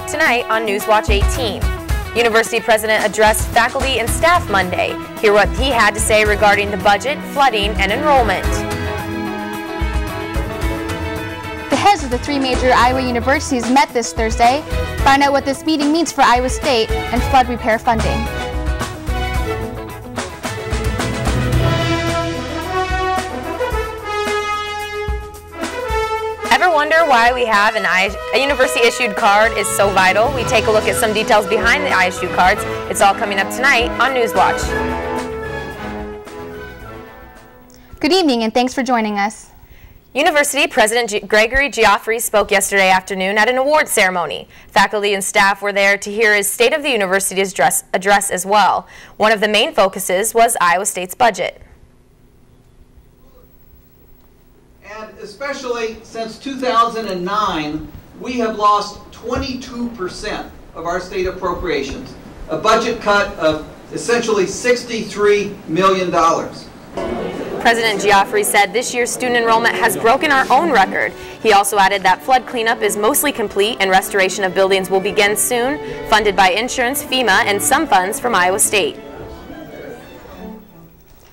Tonight on Newswatch 18, University President addressed faculty and staff Monday. Hear what he had to say regarding the budget, flooding, and enrollment. The heads of the three major Iowa universities met this Thursday. Find out what this meeting means for Iowa State and flood repair funding. Ever wonder why we have a university-issued card is so vital? We take a look at some details behind the ISU cards. It's all coming up tonight on Newswatch. Good evening and thanks for joining us. University President Gregory Geoffrey spoke yesterday afternoon at an award ceremony. Faculty and staff were there to hear his State of the University address as well. One of the main focuses was Iowa State's budget. And especially since 2009, we have lost 22% of our state appropriations, a budget cut of essentially $63 million. President Geoffrey said this year's student enrollment has broken our own record. He also added that flood cleanup is mostly complete and restoration of buildings will begin soon, funded by insurance, FEMA, and some funds from Iowa State.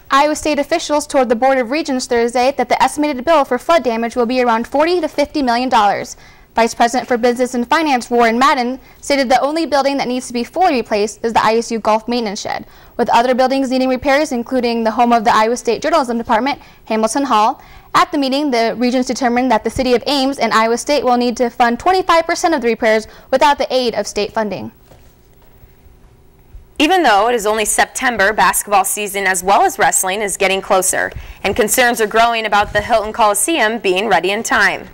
Iowa State officials told the Board of Regents Thursday that the estimated bill for flood damage will be around $40 to $50 million. Vice President for Business and Finance Warren Madden stated the only building that needs to be fully replaced is the ISU Golf Maintenance Shed, with other buildings needing repairs including the home of the Iowa State Journalism Department, Hamilton Hall. At the meeting, the Regents determined that the City of Ames and Iowa State will need to fund 25% of the repairs without the aid of state funding. Even though it is only September, basketball season as well as wrestling is getting closer, and concerns are growing about the Hilton Coliseum being ready in time.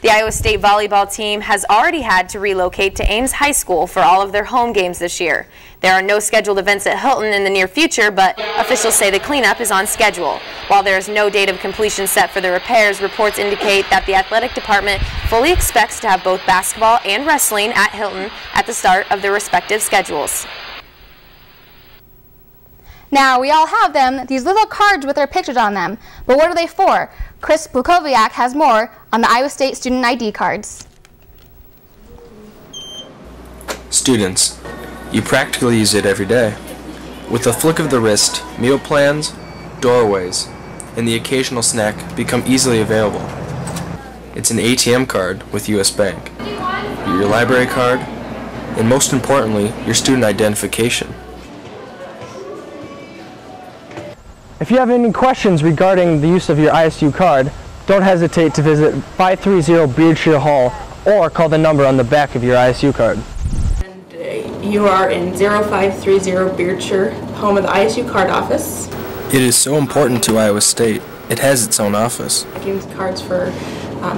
The Iowa State volleyball team has already had to relocate to Ames High School for all of their home games this year. There are no scheduled events at Hilton in the near future, but officials say the cleanup is on schedule. While there is no date of completion set for the repairs, reports indicate that the athletic department fully expects to have both basketball and wrestling at Hilton at the start of their respective schedules. Now, we all have them, these little cards with their pictures on them, but what are they for? Chris Plukoviak has more on the Iowa State student ID cards. Students, you practically use it every day. With a flick of the wrist, meal plans, doorways, and the occasional snack become easily available. It's an ATM card with U.S. Bank, your library card, and most importantly, your student identification. If you have any questions regarding the use of your ISU card, don't hesitate to visit 530 Beardshire Hall or call the number on the back of your ISU card. And you are in 0530 Beardshire, home of the ISU Card office. It is so important to Iowa State. It has its own office. Games cards for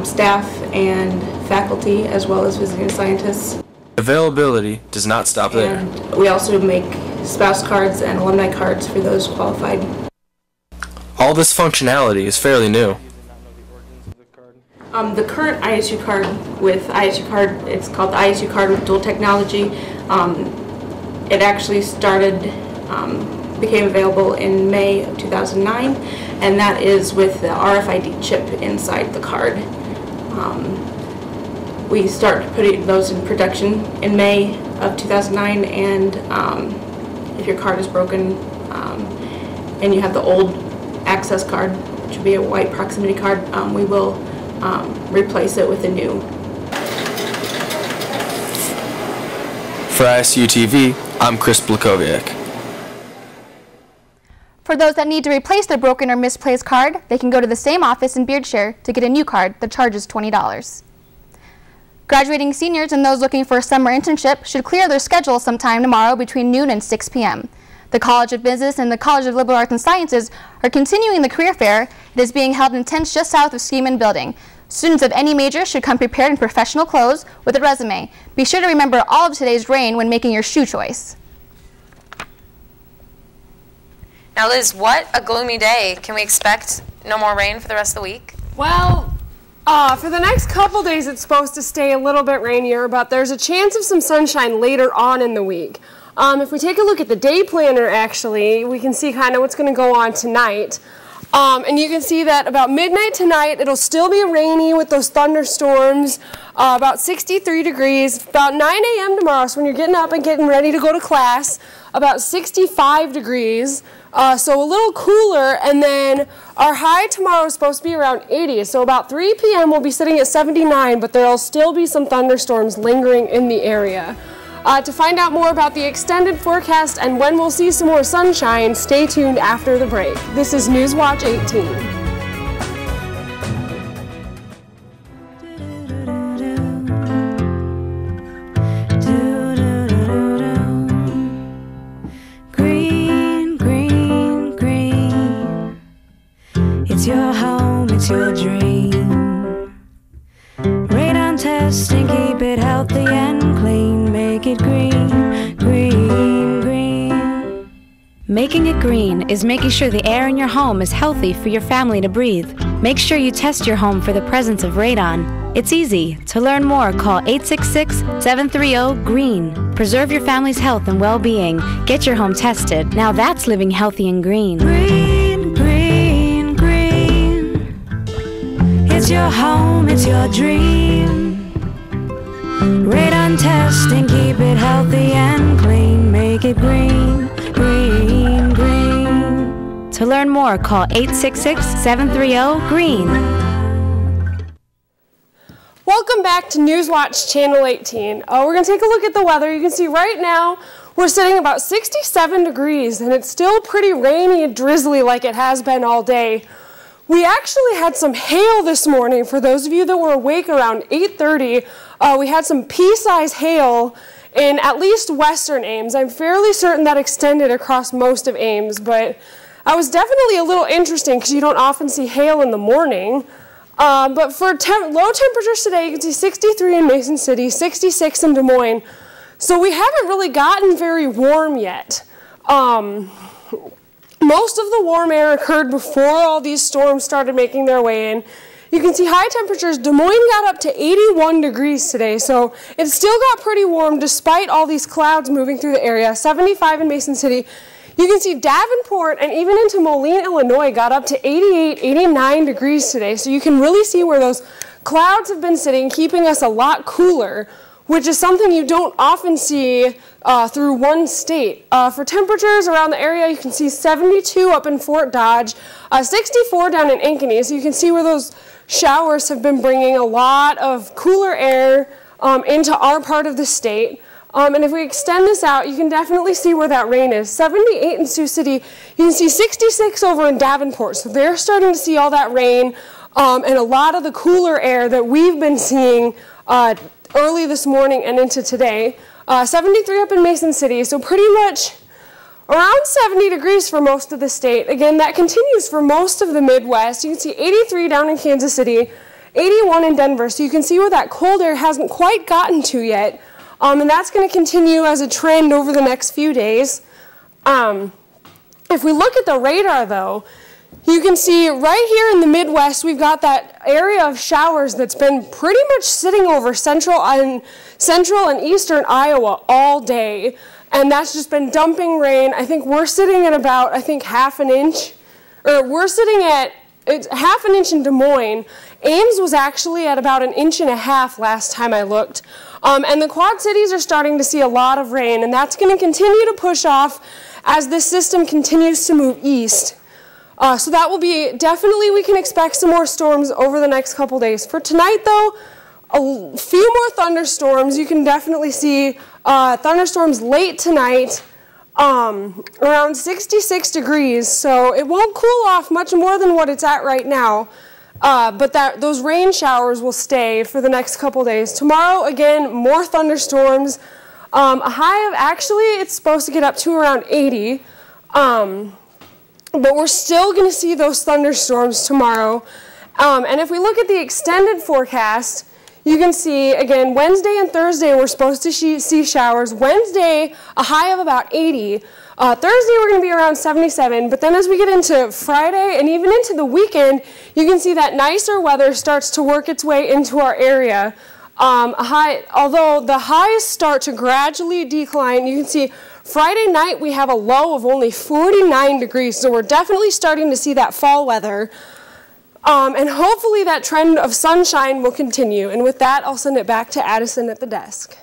staff and faculty as well as visiting scientists. Availability does not stop there. And we also make spouse cards and alumni cards for those qualified. All this functionality is fairly new. The current ISU card with ISU Card, it's called the ISU Card with dual technology. It actually started, became available in May of 2009, and that is with the RFID chip inside the card. We started putting those in production in May of 2009, and if your card is broken and you have the old access card, which would be a white proximity card, we will replace it with a new. For ISU TV, I'm Chris Plukoviak. For those that need to replace their broken or misplaced card, they can go to the same office in Beardshire to get a new card that charges $20. Graduating seniors and those looking for a summer internship should clear their schedule sometime tomorrow between noon and 6 p.m. The College of Business and the College of Liberal Arts and Sciences are continuing the career fair. It is being held in tents just south of Skeeman Building. Students of any major should come prepared in professional clothes with a resume. Be sure to remember all of today's rain when making your shoe choice. Now Liz, what a gloomy day. Can we expect no more rain for the rest of the week? Well, for the next couple days it's supposed to stay a little bit rainier, but there's a chance of some sunshine later on in the week. If we take a look at the day planner, actually, we can see kind of what's going to go on tonight. And you can see that about midnight tonight, it'll still be rainy with those thunderstorms, about 63 degrees. About 9 a.m. tomorrow, so when you're getting up and getting ready to go to class, about 65 degrees, so a little cooler. And then our high tomorrow is supposed to be around 80, so about 3 p.m. we'll be sitting at 79, but there'll still be some thunderstorms lingering in the area. To find out more about the extended forecast and when we'll see some more sunshine, stay tuned after the break. This is Newswatch 18. Green, green, green. It's your home, it's your dream. Radon testing, keep it healthy and clean. Make it green, green, green. Making it green is making sure the air in your home is healthy for your family to breathe. Make sure you test your home for the presence of radon. It's easy. To learn more, call 866-730-GREEN. Preserve your family's health and well-being. Get your home tested. Now that's living healthy and green. Green, green, green. It's your home, it's your dream. Radon testing, keep it healthy and clean. Make it green, green, green. To learn more, call 866-730-GREEN. Welcome back to Newswatch Channel 18. We're going to take a look at the weather. You can see right now we're sitting about 67 degrees, and it's still pretty rainy and drizzly like it has been all day. We actually had some hail this morning. For those of you that were awake around 8:30, we had some pea-sized hail in at least western Ames. I'm fairly certain that extended across most of Ames, but it was definitely a little interesting because you don't often see hail in the morning. But for low temperatures today, you can see 63 in Mason City, 66 in Des Moines. So we haven't really gotten very warm yet. Most of the warm air occurred before all these storms started making their way in. You can see high temperatures. Des Moines got up to 81 degrees today, so it still got pretty warm despite all these clouds moving through the area. 75 in Mason City. You can see Davenport and even into Moline, Illinois got up to 88, 89 degrees today, so you can really see where those clouds have been sitting, keeping us a lot cooler, which is something you don't often see through one state. For temperatures around the area, you can see 72 up in Fort Dodge, 64 down in Ankeny, so you can see where those showers have been bringing a lot of cooler air into our part of the state. And if we extend this out, you can definitely see where that rain is. 78 in Sioux City, you can see 66 over in Davenport, so they're starting to see all that rain and a lot of the cooler air that we've been seeing early this morning and into today. 73 up in Mason City, so pretty much around 70 degrees for most of the state. Again, that continues for most of the Midwest. You can see 83 down in Kansas City, 81 in Denver, so you can see where that cold air hasn't quite gotten to yet. And that's going to continue as a trend over the next few days. If we look at the radar, though, you can see right here in the Midwest, we've got that area of showers that's been pretty much sitting over central and eastern Iowa all day. And that's just been dumping rain. I think we're sitting at about, half an inch. Or we're sitting at half an inch in Des Moines. Ames was actually at about 1.5 inches last time I looked. And the Quad Cities are starting to see a lot of rain, and that's going to continue to push off as this system continues to move east. So that will be, definitely we can expect some more storms over the next couple days. For tonight, though, a few more thunderstorms. You can definitely see thunderstorms late tonight, around 66 degrees. So it won't cool off much more than what it's at right now. But those rain showers will stay for the next couple days. Tomorrow, again, more thunderstorms. A high of, actually, it's supposed to get up to around 80. But we're still going to see those thunderstorms tomorrow. And if we look at the extended forecast, you can see, again, Wednesday and Thursday we're supposed to see showers. Wednesday, a high of about 80. Thursday we're going to be around 77, but then as we get into Friday and even into the weekend, you can see that nicer weather starts to work its way into our area. Although the highs start to gradually decline, you can see Friday night, we have a low of only 49 degrees, so we're definitely starting to see that fall weather. And hopefully that trend of sunshine will continue. And with that, I'll send it back to Addison at the desk.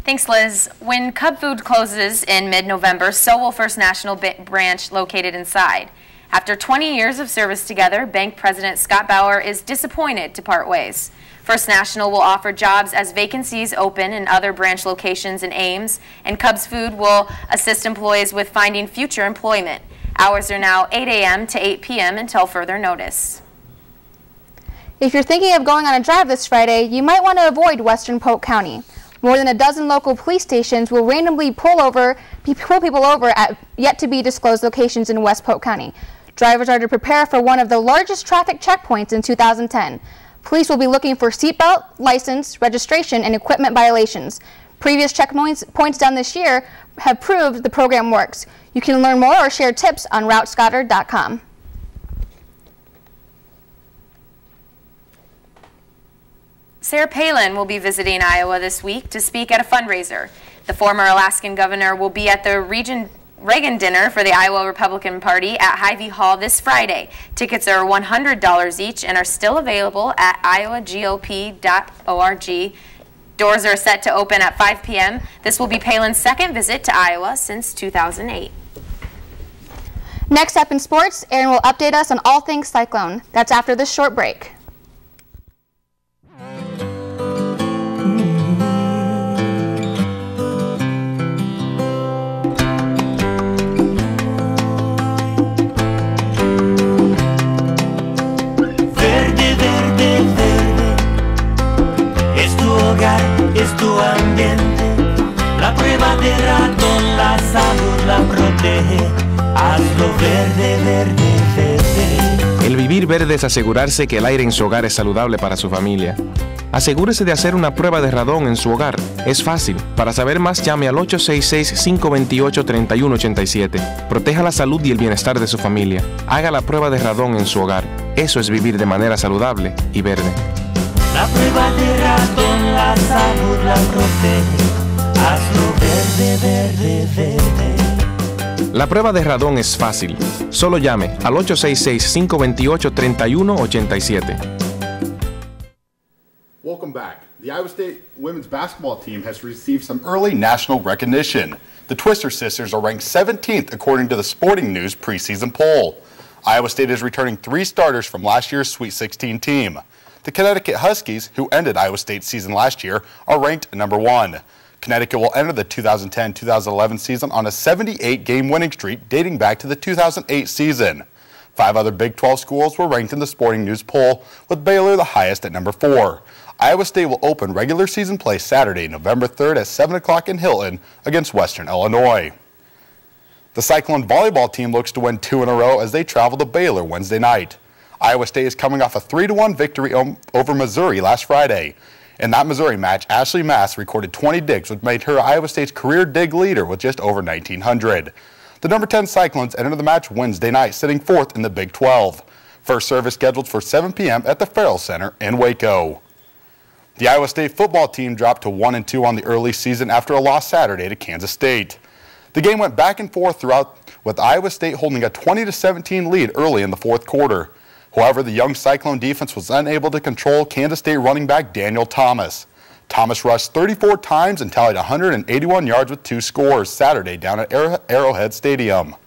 Thanks, Liz. When Cub Food closes in mid-November, so will First National branch located inside. After 20 years of service together, Bank President Scott Bauer is disappointed to part ways. First National will offer jobs as vacancies open in other branch locations in Ames, and Cubs Food will assist employees with finding future employment. Hours are now 8 a.m. to 8 p.m. until further notice. If you're thinking of going on a drive this Friday, you might want to avoid Western Polk County. More than a dozen local police stations will randomly pull people over at yet-to-be-disclosed locations in West Polk County. Drivers are to prepare for one of the largest traffic checkpoints in 2010. Police will be looking for seatbelt, license, registration, and equipment violations. Previous checkpoints done this year have proved the program works. You can learn more or share tips on routescotter.com. Sarah Palin will be visiting Iowa this week to speak at a fundraiser. The former Alaskan governor will be at the Reagan dinner for the Iowa Republican Party at Hy-Vee Hall this Friday. Tickets are $100 each and are still available at iowagop.org. Doors are set to open at 5 p.m. This will be Palin's second visit to Iowa since 2008. Next up in sports, Aaron will update us on all things Cyclone. That's after this short break. Es tu ambiente, la prueba de ratón, la salud la protege, hazlo verde, verde, verde. El vivir verde es asegurarse que el aire en su hogar es saludable para su familia. Asegúrese de hacer una prueba de radón en su hogar. Es fácil. Para saber más, llame al 866-528-3187. Proteja la salud y el bienestar de su familia. Haga la prueba de radón en su hogar. Eso es vivir de manera saludable y verde. La prueba de ratón, la salud la protege, hazlo verde, verde, verde. La prueba de radón es fácil. Solo llame al 866-528-3187. Welcome back. The Iowa State women's basketball team has received some early national recognition. The Twister sisters are ranked 17th according to the Sporting News preseason poll. Iowa State is returning 3 starters from last year's Sweet 16 team. The Connecticut Huskies, who ended Iowa State's season last year, are ranked number 1. Connecticut will enter the 2010-2011 season on a 78-game winning streak dating back to the 2008 season. 5 other Big 12 schools were ranked in the Sporting News poll, with Baylor the highest at number 4. Iowa State will open regular season play Saturday, November 3rd at 7 o'clock in Hilton against Western Illinois. The Cyclone volleyball team looks to win 2 in a row as they travel to Baylor Wednesday night. Iowa State is coming off a 3-1 victory over Missouri last Friday. In that Missouri match, Ashley Mass recorded 20 digs, which made her Iowa State's career dig leader with just over 1,900. The number 10 Cyclones enter the match Wednesday night, sitting 4th in the Big 12. First service scheduled for 7 p.m. at the Farrell Center in Waco. The Iowa State football team dropped to 1-2 on the early season after a loss Saturday to Kansas State. The game went back and forth throughout, with Iowa State holding a 20-17 lead early in the fourth quarter. However, the young Cyclone defense was unable to control Kansas State running back Daniel Thomas. Thomas rushed 34 times and tallied 181 yards with 2 scores Saturday down at Arrowhead Stadium.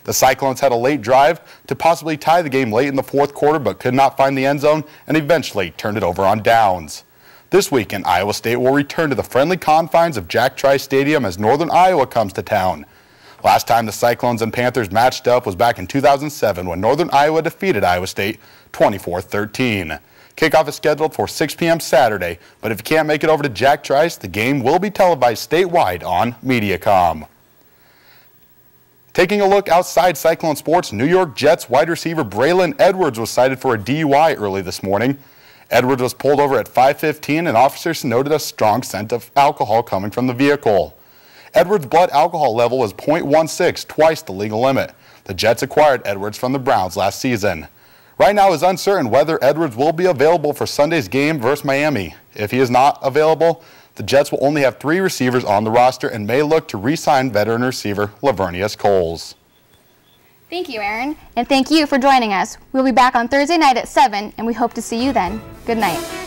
The Cyclones had a late drive to possibly tie the game late in the fourth quarter, but could not find the end zone and eventually turned it over on downs. This weekend, Iowa State will return to the friendly confines of Jack Trice Stadium as Northern Iowa comes to town. Last time the Cyclones and Panthers matched up was back in 2007 when Northern Iowa defeated Iowa State 24-13. Kickoff is scheduled for 6 p.m. Saturday, but if you can't make it over to Jack Trice, the game will be televised statewide on Mediacom. Taking a look outside Cyclone sports, New York Jets wide receiver Braylon Edwards was cited for a DUI early this morning. Edwards was pulled over at 5:15 and officers noted a strong scent of alcohol coming from the vehicle. Edwards' blood alcohol level was .16, twice the legal limit. The Jets acquired Edwards from the Browns last season. Right now it is uncertain whether Edwards will be available for Sunday's game versus Miami. If he is not available, The Jets will only have 3 receivers on the roster and may look to re-sign veteran receiver Lavernius Coles. Thank you, Aaron, and thank you for joining us. We'll be back on Thursday night at 7, and we hope to see you then. Good night.